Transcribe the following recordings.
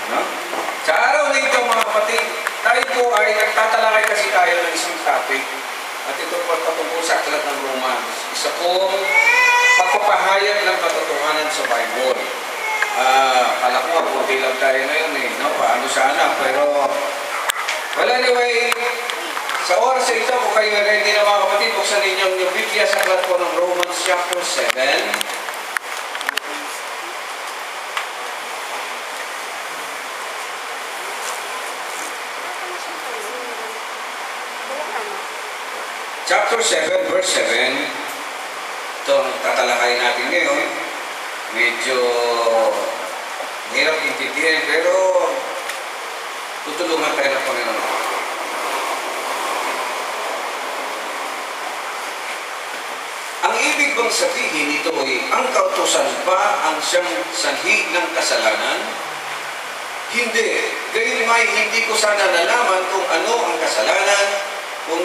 No? Sa araw na ito, mga kapatid, tayo po ay nagtatalakay kasi tayo ng isang topic. At ito po patungkol sa aklat ng Romans. Isa pong pagpapahayag ng katotohanan sa Bible. Kala ko, puti lang tayo ngayon eh. No? Paano sana? Pero, well anyway, sa oras ito, kung kayo ready na mga kapatid, buksan ninyong yung Biblia sa aklat po ng Romans chapter 7. Chapter 7, verse 7. Ito ang tatalakay natin ngayon. Medyo hirap intindihin, pero tutulungan tayo ng Panginoon. Ang ibig bang sabihin ito ay ang kautusan pa ang siyang sanhi ng kasalanan? Hindi. Gayunmay hindi ko sana nalaman kung ano ang kasalanan kung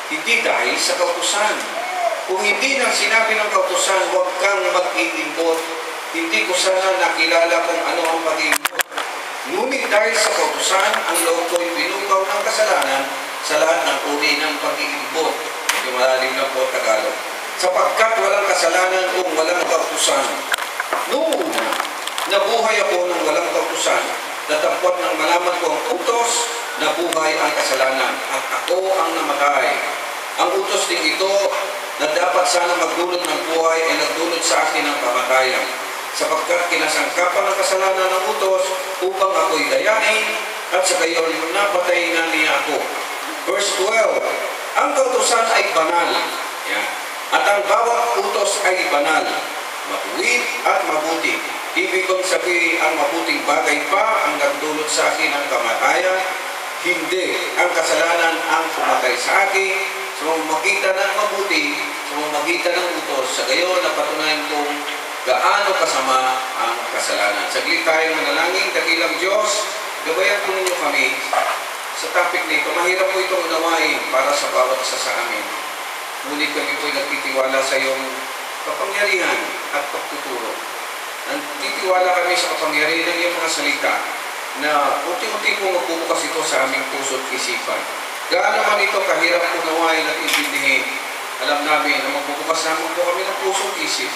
hindi dahil sa kautusan. Kung hindi nang sinabi ng kautusan, huwag kang mag-iimbot. Hindi ko sana nakilala kung ano ang pag-iimbot. Ngunit dahil sa kautusan, ang loob ko'y pinugaw ng kasalanan sa lahat ng uri ng pag-iimbot. Medyo malalim na po Tagalog. Sapagkat walang kasalanan kung walang kautusan. Noong una, nabuhay ako ng walang kautusan, natapot ng malaman ko ang utos, nabuhay ang kasalanan, at ako ang namatay. Ang utos din ito na dapat sana magdulot ng buhay ay nagdulot sa akin ng kamatayan. Sapagkat kinasangkapan ng kasalanan ng utos upang ako'y dayain at sa gayon napatay na niya ako. Verse 12, ang kautusan ay banal. Yan. At ang bawat utos ay banal, matuwid at mabuti. Ibig kong sabihin ang mabuting bagay pa ang nagdulot sa akin ng kamatayan. Hindi ang kasalanan ang pumatay sa akin. Sa mamagitan ng mabuti, sa mamagitan ng utos, sa gayon na patunayan kong gaano kasama ang kasalanan. Saglit tayo manalangin, dakilang Diyos, gabayan po ninyo kami sa topic nito. Mahirap po itong unawain para sa bawat isa sa amin. Ngunit kami po'y nagtitiwala sa iyong kapangyarihan at pagtuturo. Nagtitiwala kami sa kapangyarihan ng iyong mga salita na unti-unti po magbubukas ito sa aming puso at isipan. Gaano man ito kahirap unawain at intindihin, alam namin na magbubukas namin po kami ng puso at isip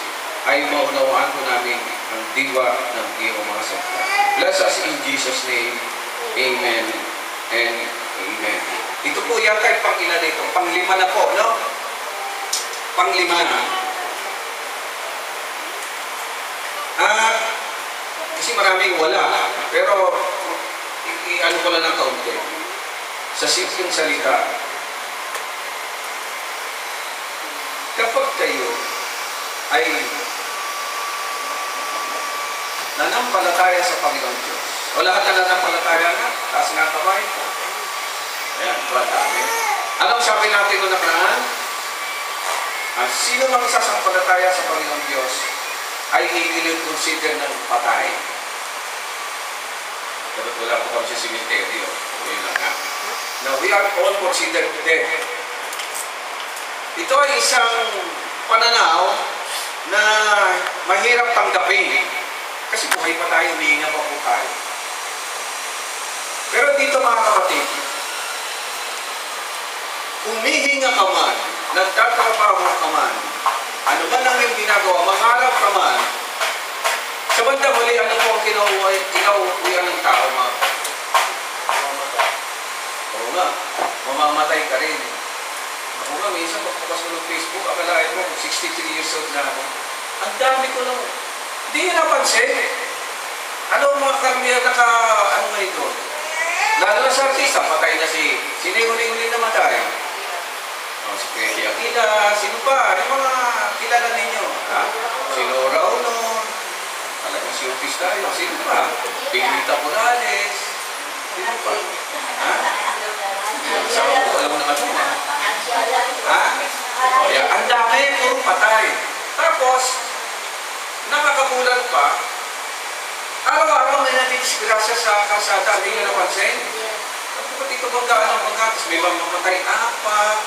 ay maunawaan po namin ang diwa ng iyong mga salita. Bless us in Jesus' name. Amen and amen. Ito po yata ay pang-ilan ito. Pang-5 na po, no? Pang-5 na. Kasi maraming wala. Pero, ano ko lang ng kaunti. Sa simpleng salita, kapag kayo ay nanampalataya sa Panginoon Diyos, o lahat na nanampalataya na, taas nga kamay. Ayan, dami. Anong sabi natin noong nakaraan? Sino mang sasampalataya sa Panginoon Diyos ay i-consider ng patay. Dapat wala po kami sa simenteryo. Yun lang nga. Now, we are all considered dead. Ito ay isang pananaw na mahirap tanggapin. Kasi buhay pa tayo, humihinga pa po tayo. Pero dito mga kapatid, humihinga ka man, nagtatrabaho ka man, ano man ang iyong ginagawa, mangarap ka man, sa bandang huli, ano po ang kinauuwian ng tao, mga kapatid? Oo nga, mamamatay ka rin. Ako nga, minsan pagbukas mo ng Facebook, akalain mo, 63 years old na ako. Ang dami ko lang. Hindi nyo napansin. Ano ang mga karamihan ano ngayon doon? Lalo na sa artista, patay na sino yung huli-huli na matay? Si Freddy Aquila, sino pa? Yung mga kilala ninyo? Si Laura Ono, talagang si Otis tayo. Sino pa? Pinita Morales. Sino pa? Sabi ko, alam mo naman mo, ang dami, puro patay. Tapos, nakakagulat pa, araw-araw may nadidisgrasya sa kalsada, hindi nyo napansin? Kapag ito banggaan ang pagkatas, may mamatay apat.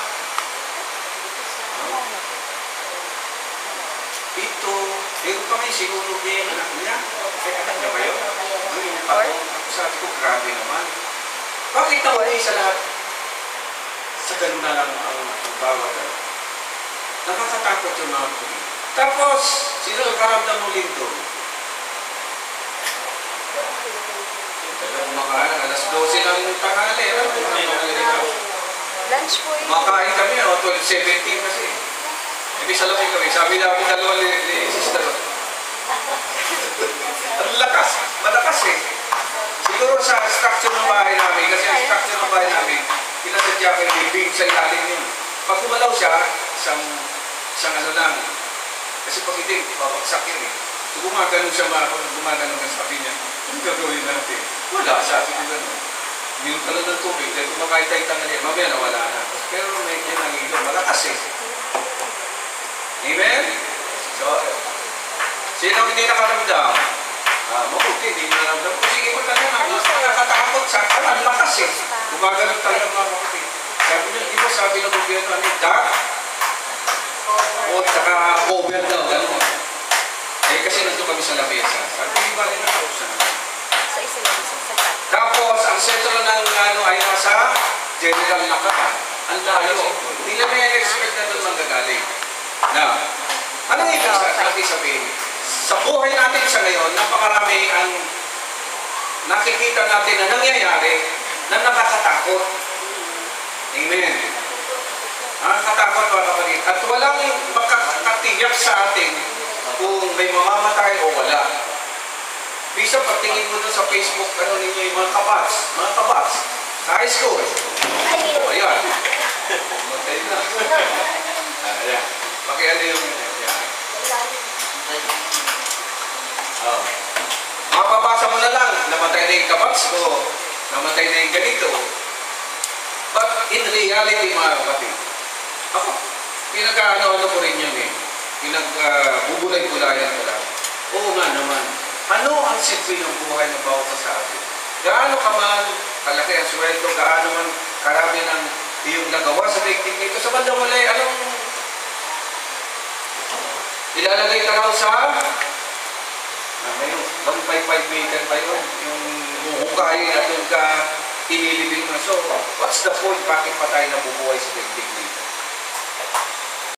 Ito, meron pa may sinunog niya yung anak niya. Ay, anak niya ba yun? Yung patong Bakit nawali sa lahat? Sa ganun na lang ang bawat. Nakakatakot yung mga kapatid. Tapos, sino nagkaramdam mo lindo? Kumakain, alas 12 ng tanghali. Lunch po yun. Makain kami, 12:17 kasi. Ibig salamin kami. Sabi namin dalawa ni sister. Ang lakas. Malakas eh. Siguro sa structure ng bahay namin, kasi ang structure ng bahay namin, pinasadya kayo may big sa ilalim yun. Pag gumalaw siya, isang ano lang. Kasi pag hindi, babagsak yun eh. So gumagano siya, gumagano ka sabi niya, ano gagawin natin? Wala, sabi ko gano'n. Minum ka lang ng tubig, dahil kumakain tayo tangali, mamaya nawala na. Pero medyo nangilo, malakas eh. Amen? So, sino hindi nakaramdam? Mabuti, hindi nakaramdam. Kung sige mo talaga, nakakatakot sa akin, ang lakas eh. Gumagano talaga mga kapatid. Sabi niya, iba sabi ng gobyerno, ano yung dark? O saka cover daw, gano'n. Eh kasi nandun kami sa labesa. Sabi ko, iba rin ako sa namin. Sa isa lang, sa sagat. Tapos, ang sentro ng ano ay nasa General Nakaka. Ang layo. Hindi na may expect na doon manggagaling. Now, anong ibig natin sabihin? Sa buhay natin sa ngayon, napakarami ang nakikita natin na nangyayari na nakakatakot. Amen. Nakakatakot mga kapatid. At walang makakatiyak sa atin kung may mamamatay o wala. Bisa pagtingin mo doon sa Facebook, ano ninyo yung mga kabats sa high school. O, ayan. Matay na. Ayan. Pakiano yung, ayan. Mapabasa mo na lang, namatay na yung kabats ko, namatay na yung ganito. But in reality, mga kapatid, ako, pinag-ano ko rin yun eh. Pinag-bubulay-bulayan ko lang. Oo nga naman. Ano ang silbi ng buhay ng bawat sa atin? Gaano ka man kalaki ang sweldo, gaano man karami ng iyong nagawa sa daigdig nito. Sa bandang huli, anong ilalagay ka lang sa may 1.5 meter pa yun. Yung huhukayin at yung ka inilibing na. So, what's the point? Bakit pa tayo nabubuhay sa daigdig nito?